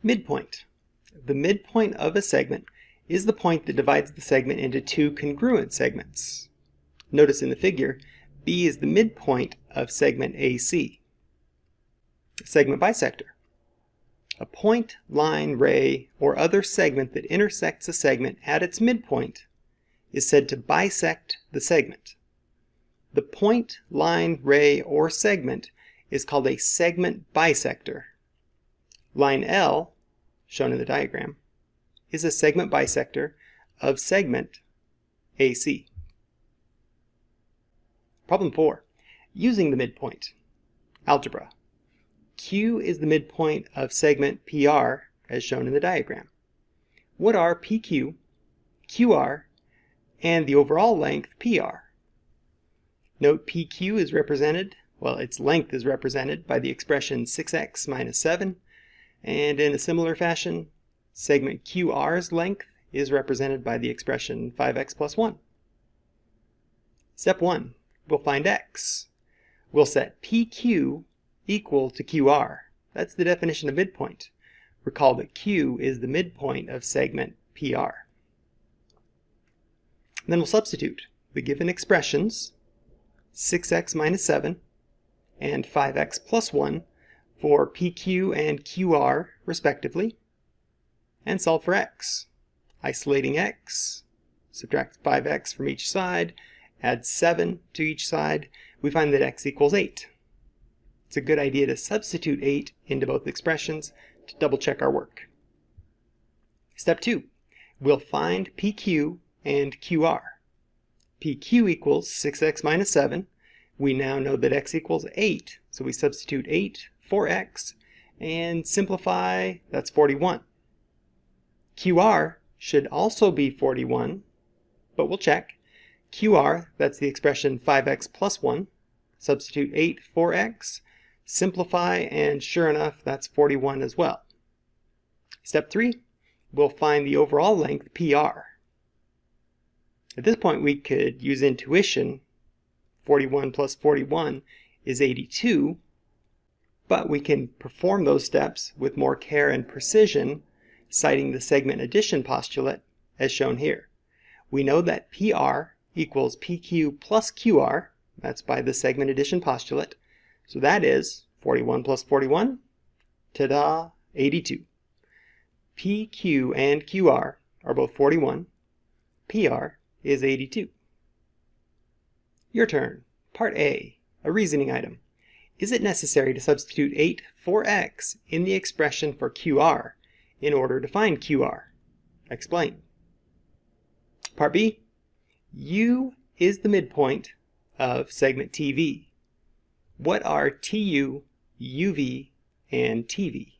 Midpoint. The midpoint of a segment is the point that divides the segment into two congruent segments. Notice in the figure, B is the midpoint of segment AC. Segment bisector. A point, line, ray, or other segment that intersects a segment at its midpoint is said to bisect the segment. The point, line, ray, or segment is called a segment bisector. Line L, shown in the diagram, is a segment bisector of segment AC. Problem 4. Using the midpoint. Algebra. Q is the midpoint of segment PR, as shown in the diagram. What are PQ, QR, and the overall length PR? Note PQ is represented, its length is represented by the expression 6x minus 7, and in a similar fashion, segment QR's length is represented by the expression 5x plus 1. Step 1. We'll find x. We'll set PQ equal to QR. That's the definition of midpoint. Recall that Q is the midpoint of segment PR. Then we'll substitute the given expressions, 6x minus 7 and 5x plus 1, for PQ and QR respectively, and solve for x. Isolating x, subtract 5x from each side, add 7 to each side, we find that x equals 8. It's a good idea to substitute 8 into both expressions to double check our work. Step 2. We'll find PQ and QR. PQ equals 6x minus 7. We now know that x equals 8, so we substitute 8 for x and simplify, that's 41. QR should also be 41, but we'll check. QR, that's the expression 5x plus 1. Substitute 8 for x, simplify, and sure enough, that's 41 as well. Step 3, we'll find the overall length PR. At this point, we could use intuition. 41 plus 41 is 82, but we can perform those steps with more care and precision, citing the segment addition postulate as shown here. We know that PR equals PQ plus QR, that's by the segment addition postulate, so that is 41 plus 41, ta-da, 82. PQ and QR are both 41, PR is 82. Your turn. Part A, a reasoning item. Is it necessary to substitute 8 for x in the expression for QR in order to find QR? Explain. Part B, U is the midpoint of segment TV. What are TU, UV, and TV?